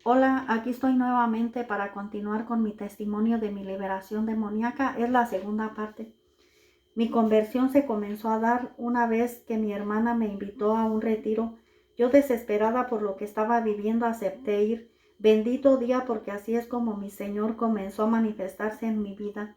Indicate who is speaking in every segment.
Speaker 1: Hola, aquí estoy nuevamente para continuar con mi testimonio de mi liberación demoníaca. Es la segunda parte. Mi conversión se comenzó a dar una vez que mi hermana me invitó a un retiro. Yo, desesperada por lo que estaba viviendo, acepté ir. Bendito día, porque así es como mi Señor comenzó a manifestarse en mi vida.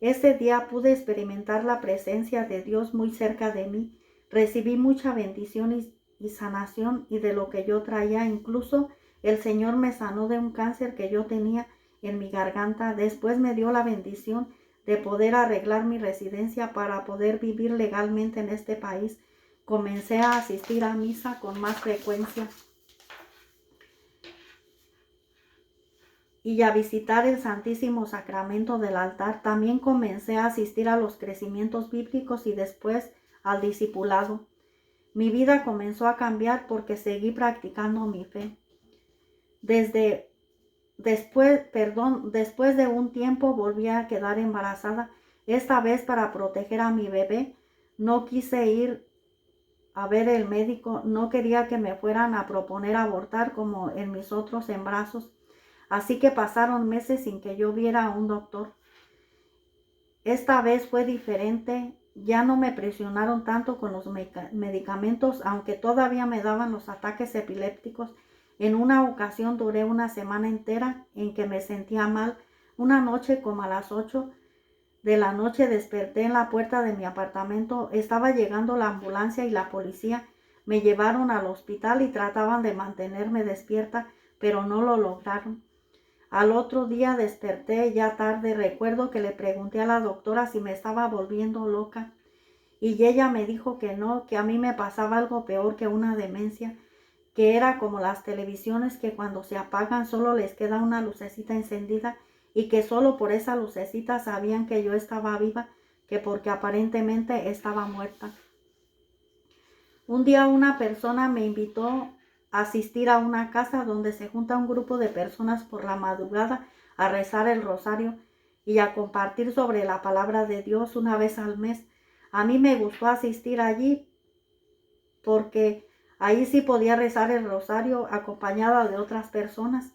Speaker 1: Ese día pude experimentar la presencia de Dios muy cerca de mí. Recibí mucha bendición y sanación, y de lo que yo traía. Incluso el Señor me sanó de un cáncer que yo tenía en mi garganta. Después me dio la bendición de poder arreglar mi residencia para poder vivir legalmente en este país. Comencé a asistir a misa con más frecuencia y a visitar el Santísimo Sacramento del altar. También comencé a asistir a los crecimientos bíblicos y después al discipulado. Mi vida comenzó a cambiar porque seguí practicando mi fe. Después de un tiempo volví a quedar embarazada, esta vez para proteger a mi bebé. No quise ir a ver el médico, no quería que me fueran a proponer abortar como en mis otros embarazos. Así que pasaron meses sin que yo viera a un doctor. Esta vez fue diferente. Ya no me presionaron tanto con los medicamentos, aunque todavía me daban los ataques epilépticos. En una ocasión duré una semana entera en que me sentía mal. Una noche, como a las 8 de la noche, desperté en la puerta de mi apartamento. Estaba llegando la ambulancia y la policía. Me llevaron al hospital y trataban de mantenerme despierta, pero no lo lograron. Al otro día desperté ya tarde. Recuerdo que le pregunté a la doctora si me estaba volviendo loca, y ella me dijo que no, que a mí me pasaba algo peor que una demencia, que era como las televisiones que cuando se apagan solo les queda una lucecita encendida, y que solo por esa lucecita sabían que yo estaba viva, que porque aparentemente estaba muerta. Un día una persona me invitó a asistir a una casa donde se junta un grupo de personas por la madrugada a rezar el rosario y a compartir sobre la palabra de Dios una vez al mes. A mí me gustó asistir allí porque ahí sí podía rezar el rosario acompañada de otras personas,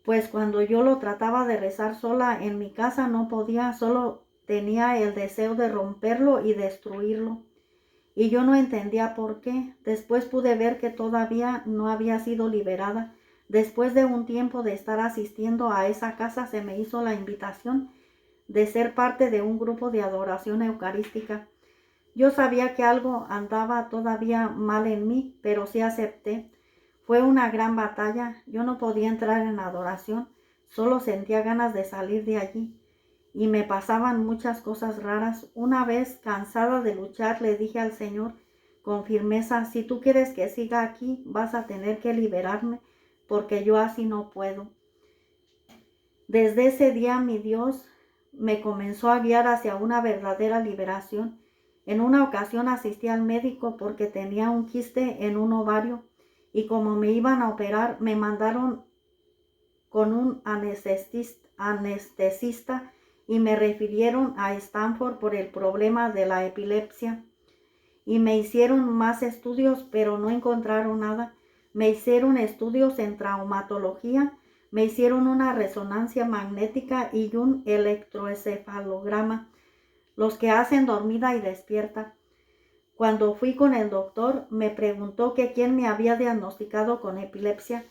Speaker 1: pues cuando yo lo trataba de rezar sola en mi casa no podía, solo tenía el deseo de romperlo y destruirlo. Y yo no entendía por qué. Después pude ver que todavía no había sido liberada. Después de un tiempo de estar asistiendo a esa casa, se me hizo la invitación de ser parte de un grupo de adoración eucarística. Yo sabía que algo andaba todavía mal en mí, pero sí acepté. Fue una gran batalla. Yo no podía entrar en adoración, solo sentía ganas de salir de allí. Y me pasaban muchas cosas raras. Una vez, cansada de luchar, le dije al Señor con firmeza: si tú quieres que siga aquí, vas a tener que liberarme, porque yo así no puedo. Desde ese día mi Dios me comenzó a guiar hacia una verdadera liberación. En una ocasión asistí al médico porque tenía un quiste en un ovario, y como me iban a operar, me mandaron con un anestesista y me refirieron a Stanford por el problema de la epilepsia. Y me hicieron más estudios, pero no encontraron nada. Me hicieron estudios en traumatología, me hicieron una resonancia magnética y un electroencefalograma, los que hacen dormida y despierta. Cuando fui con el doctor, me preguntó que quién me había diagnosticado con epilepsia,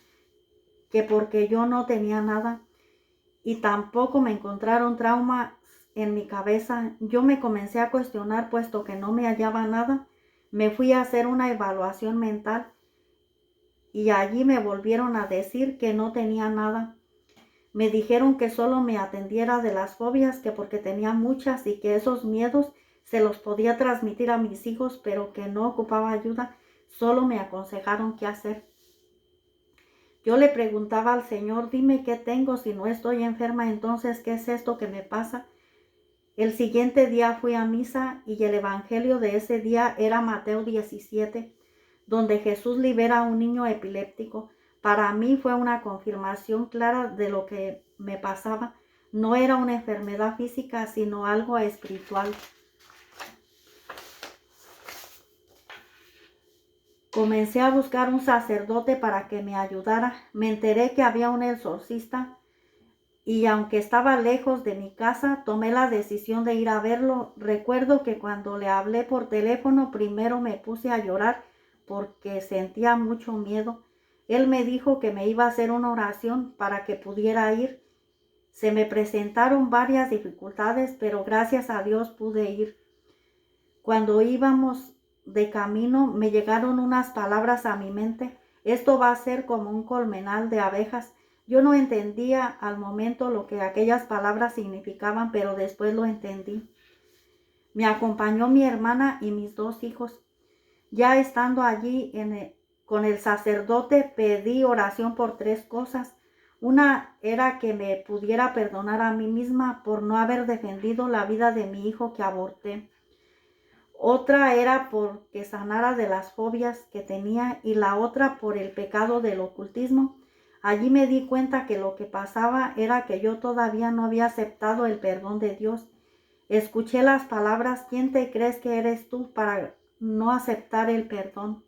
Speaker 1: que porque yo no tenía nada. Y tampoco me encontraron traumas en mi cabeza. Yo me comencé a cuestionar, puesto que no me hallaba nada. Me fui a hacer una evaluación mental y allí me volvieron a decir que no tenía nada. Me dijeron que solo me atendiera de las fobias, que porque tenía muchas y que esos miedos se los podía transmitir a mis hijos, pero que no ocupaba ayuda. Solo me aconsejaron qué hacer. Yo le preguntaba al Señor: dime qué tengo, si no estoy enferma, entonces ¿qué es esto que me pasa? El siguiente día fui a misa y el evangelio de ese día era Mateo 17, donde Jesús libera a un niño epiléptico. Para mí fue una confirmación clara de lo que me pasaba. No era una enfermedad física, sino algo espiritual. Comencé a buscar un sacerdote para que me ayudara. Me enteré que había un exorcista y aunque estaba lejos de mi casa, tomé la decisión de ir a verlo. Recuerdo que cuando le hablé por teléfono, primero me puse a llorar porque sentía mucho miedo. Él me dijo que me iba a hacer una oración para que pudiera ir. Se me presentaron varias dificultades, pero gracias a Dios pude ir. Cuando íbamos de camino, me llegaron unas palabras a mi mente. Esto va a ser como un colmenar de abejas. Yo no entendía al momento lo que aquellas palabras significaban, pero después lo entendí. Me acompañó mi hermana y mis 2 hijos. Ya estando allí con el sacerdote, pedí oración por 3 cosas. Una era que me pudiera perdonar a mí misma por no haber defendido la vida de mi hijo que aborté. Otra era porque sanara de las fobias que tenía y la otra por el pecado del ocultismo. Allí me di cuenta que lo que pasaba era que yo todavía no había aceptado el perdón de Dios. Escuché las palabras: ¿quién te crees que eres tú para no aceptar el perdón?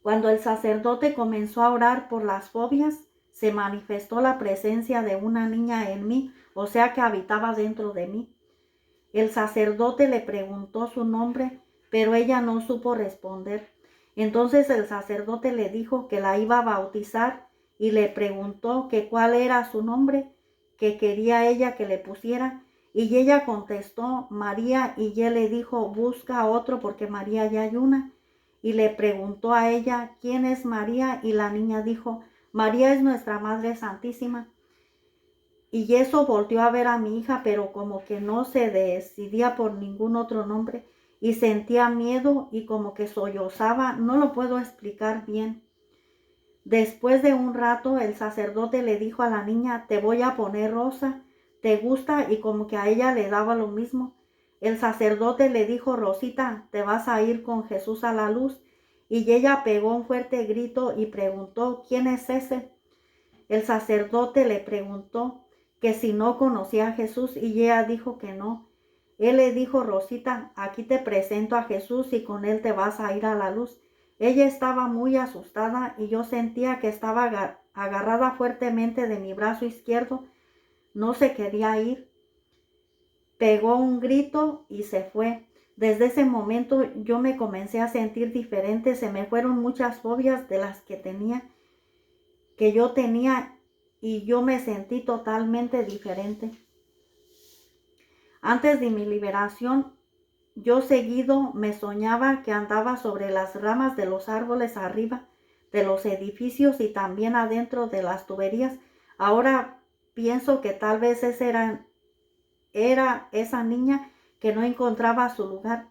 Speaker 1: Cuando el sacerdote comenzó a orar por las fobias, se manifestó la presencia de una niña en mí, o sea que habitaba dentro de mí. El sacerdote le preguntó su nombre, pero ella no supo responder. Entonces el sacerdote le dijo que la iba a bautizar y le preguntó que cuál era su nombre, que quería ella que le pusiera. Y ella contestó María, y él le dijo: busca a otro porque María ya hay una. Y le preguntó a ella: ¿quién es María? Y la niña dijo: María es nuestra Madre Santísima. Y eso volteó a ver a mi hija, pero como que no se decidía por ningún otro nombre y sentía miedo y como que sollozaba. No lo puedo explicar bien. Después de un rato, el sacerdote le dijo a la niña: te voy a poner Rosa, ¿te gusta? Y como que a ella le daba lo mismo. El sacerdote le dijo: Rosita, te vas a ir con Jesús a la luz. Y ella pegó un fuerte grito y preguntó: ¿quién es ese? El sacerdote le preguntó que si no conocía a Jesús y ella dijo que no. Él le dijo: Rosita, aquí te presento a Jesús y con él te vas a ir a la luz. Ella estaba muy asustada y yo sentía que estaba agarrada fuertemente de mi brazo izquierdo. No se quería ir. Pegó un grito y se fue. Desde ese momento yo me comencé a sentir diferente. Se me fueron muchas fobias de las que yo tenía y yo me sentí totalmente diferente. Antes de mi liberación, yo seguido me soñaba que andaba sobre las ramas de los árboles arriba de los edificios y también adentro de las tuberías. Ahora pienso que tal vez era esa niña que no encontraba su lugar.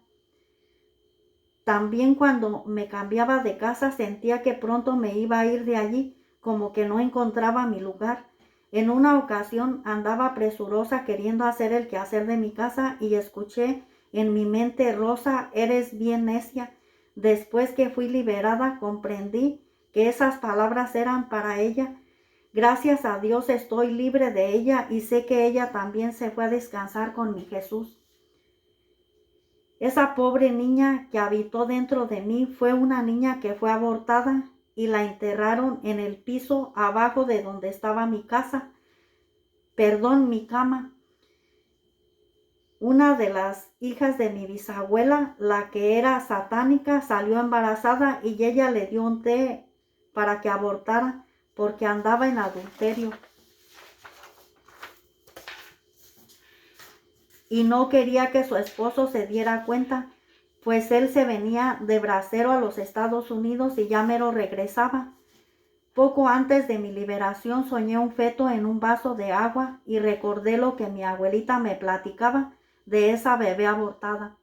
Speaker 1: También cuando me cambiaba de casa sentía que pronto me iba a ir de allí, como que no encontraba mi lugar. En una ocasión andaba presurosa queriendo hacer el quehacer de mi casa y escuché en mi mente: Rosa, eres bien necia. Después que fui liberada, comprendí que esas palabras eran para ella. Gracias a Dios estoy libre de ella y sé que ella también se fue a descansar con mi Jesús. Esa pobre niña que habitó dentro de mí fue una niña que fue abortada y la enterraron en el piso abajo de donde estaba mi cama. Una de las hijas de mi bisabuela, la que era satánica, salió embarazada y ella le dio un té para que abortara porque andaba en adulterio. Y no quería que su esposo se diera cuenta, pues él se venía de bracero a los Estados Unidos y ya mero regresaba. Poco antes de mi liberación soñé un feto en un vaso de agua y recordé lo que mi abuelita me platicaba de esa bebé abortada,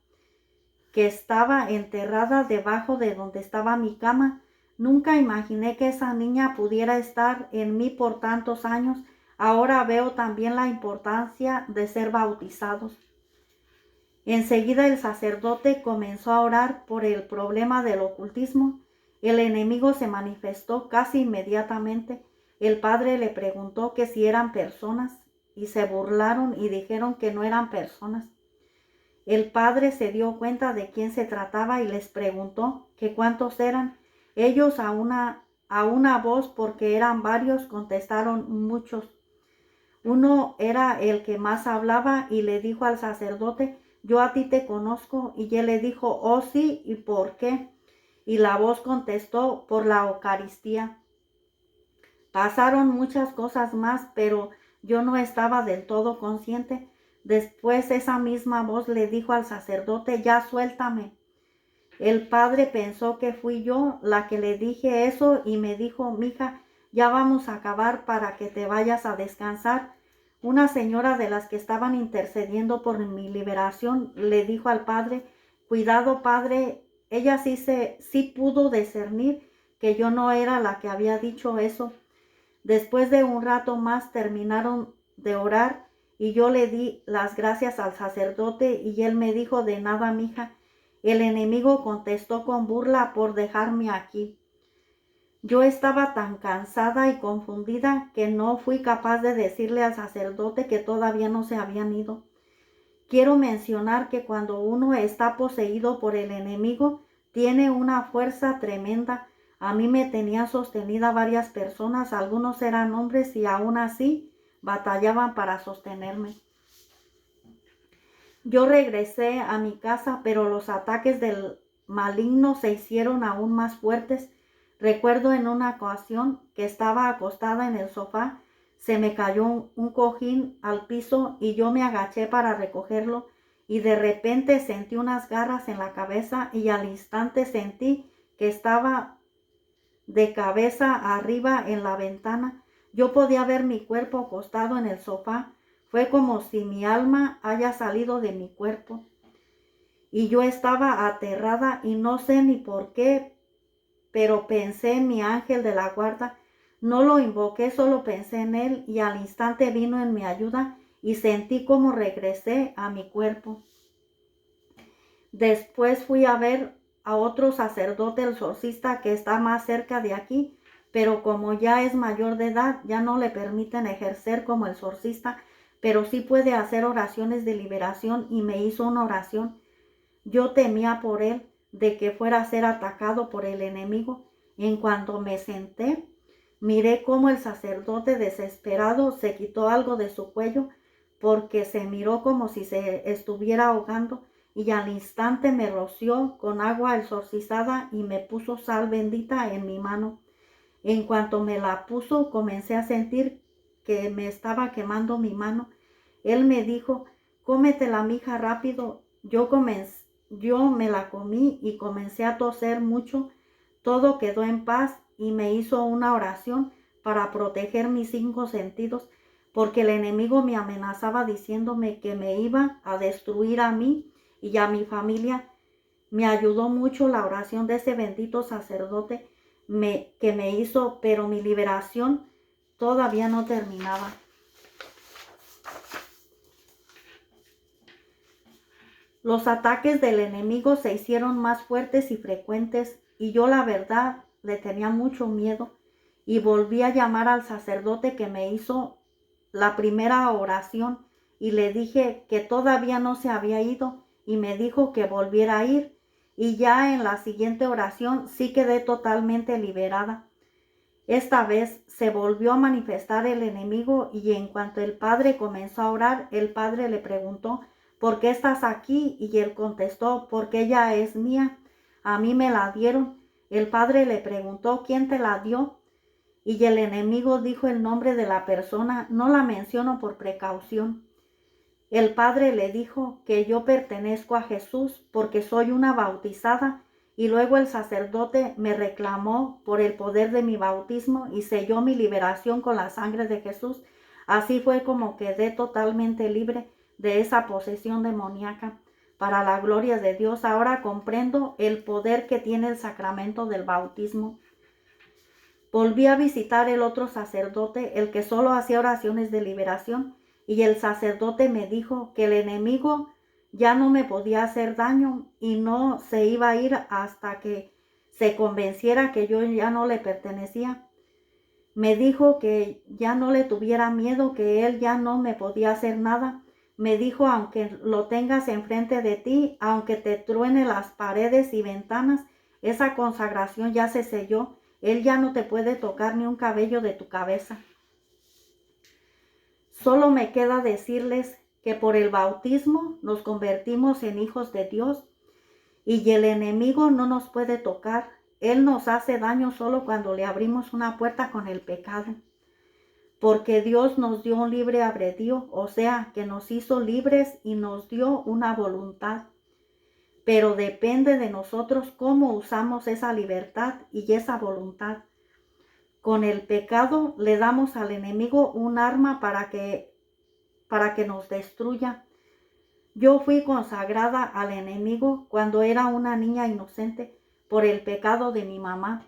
Speaker 1: que estaba enterrada debajo de donde estaba mi cama. Nunca imaginé que esa niña pudiera estar en mí por tantos años. Ahora veo también la importancia de ser bautizados. Enseguida el sacerdote comenzó a orar por el problema del ocultismo. El enemigo se manifestó casi inmediatamente. El padre le preguntó que si eran personas y se burlaron y dijeron que no eran personas. El padre se dio cuenta de quién se trataba y les preguntó que cuántos eran. Ellos a una voz, porque eran varios, contestaron muchos. Uno era el que más hablaba y le dijo al sacerdote: yo a ti te conozco. Y él le dijo: oh sí, ¿y por qué? Y la voz contestó: por la Eucaristía. Pasaron muchas cosas más, pero yo no estaba del todo consciente. Después esa misma voz le dijo al sacerdote: ya suéltame. El padre pensó que fui yo la que le dije eso y me dijo: mija, ya vamos a acabar para que te vayas a descansar. Una señora de las que estaban intercediendo por mi liberación le dijo al padre: cuidado, padre. Ella sí pudo discernir que yo no era la que había dicho eso. Después de un rato más terminaron de orar y yo le di las gracias al sacerdote y él me dijo: de nada, mija. El enemigo contestó con burla por dejarme aquí. Yo estaba tan cansada y confundida que no fui capaz de decirle al sacerdote que todavía no se habían ido. Quiero mencionar que cuando uno está poseído por el enemigo, tiene una fuerza tremenda. A mí me tenían sostenida varias personas, algunos eran hombres y aún así batallaban para sostenerme. Yo regresé a mi casa, pero los ataques del maligno se hicieron aún más fuertes. Recuerdo en una ocasión que estaba acostada en el sofá, se me cayó un cojín al piso y yo me agaché para recogerlo y de repente sentí unas garras en la cabeza y al instante sentí que estaba de cabeza arriba en la ventana. Yo podía ver mi cuerpo acostado en el sofá. Fue como si mi alma haya salido de mi cuerpo. Y yo estaba aterrada y no sé ni por qué, pero pensé en mi ángel de la guarda. No lo invoqué, solo pensé en él y al instante vino en mi ayuda y sentí como regresé a mi cuerpo. Después fui a ver a otro sacerdote, el exorcista, que está más cerca de aquí, pero como ya es mayor de edad, ya no le permiten ejercer como exorcista, pero sí puede hacer oraciones de liberación y me hizo una oración. Yo temía por él, de que fuera a ser atacado por el enemigo. En cuanto me senté, miré cómo el sacerdote desesperado se quitó algo de su cuello porque se miró como si se estuviera ahogando y al instante me roció con agua exorcizada y me puso sal bendita en mi mano. En cuanto me la puso, comencé a sentir que me estaba quemando mi mano. Él me dijo: cómetela, mija, rápido. Yo me la comí y comencé a toser mucho. Todo quedó en paz y me hizo una oración para proteger mis 5 sentidos, porque el enemigo me amenazaba diciéndome que me iba a destruir a mí y a mi familia. Me ayudó mucho la oración de ese bendito sacerdote que me hizo, pero mi liberación todavía no terminaba. Los ataques del enemigo se hicieron más fuertes y frecuentes y yo la verdad le tenía mucho miedo y volví a llamar al sacerdote que me hizo la primera oración y le dije que todavía no se había ido y me dijo que volviera a ir y ya en la siguiente oración sí quedé totalmente liberada. Esta vez se volvió a manifestar el enemigo y en cuanto el padre comenzó a orar, el padre le preguntó: ¿por qué estás aquí? Y él contestó: porque ella es mía, a mí me la dieron. El padre le preguntó: ¿quién te la dio? Y el enemigo dijo el nombre de la persona, no la menciono por precaución. El padre le dijo que yo pertenezco a Jesús porque soy una bautizada y luego el sacerdote me reclamó por el poder de mi bautismo y selló mi liberación con la sangre de Jesús. Así fue como quedé totalmente libre de esa posesión demoníaca. Para la gloria de Dios, ahora comprendo el poder que tiene el sacramento del bautismo. Volví a visitar el otro sacerdote, el que solo hacía oraciones de liberación, y el sacerdote me dijo que el enemigo ya no me podía hacer daño y no se iba a ir hasta que se convenciera que yo ya no le pertenecía. Me dijo que ya no le tuviera miedo, que él ya no me podía hacer nada. Me dijo: aunque lo tengas enfrente de ti, aunque te truene las paredes y ventanas, esa consagración ya se selló. Él ya no te puede tocar ni un cabello de tu cabeza. Solo me queda decirles que por el bautismo nos convertimos en hijos de Dios y el enemigo no nos puede tocar. Él nos hace daño solo cuando le abrimos una puerta con el pecado. Porque Dios nos dio un libre albedrío, o sea, que nos hizo libres y nos dio una voluntad. Pero depende de nosotros cómo usamos esa libertad y esa voluntad. Con el pecado le damos al enemigo un arma para que nos destruya. Yo fui consagrada al enemigo cuando era una niña inocente por el pecado de mi mamá,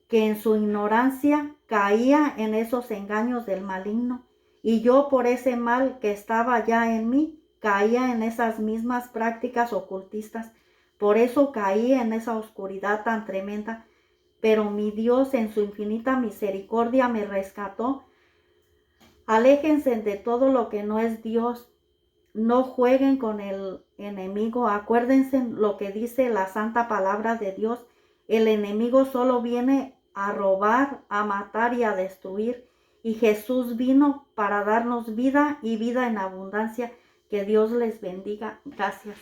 Speaker 1: que en su ignorancia caía en esos engaños del maligno, y yo por ese mal que estaba ya en mí, caía en esas mismas prácticas ocultistas. Por eso caí en esa oscuridad tan tremenda, pero mi Dios en su infinita misericordia me rescató. Aléjense de todo lo que no es Dios. No jueguen con el enemigo. Acuérdense lo que dice la santa palabra de Dios. El enemigo solo viene a robar, a matar y a destruir. Y Jesús vino para darnos vida y vida en abundancia. Que Dios les bendiga. Gracias.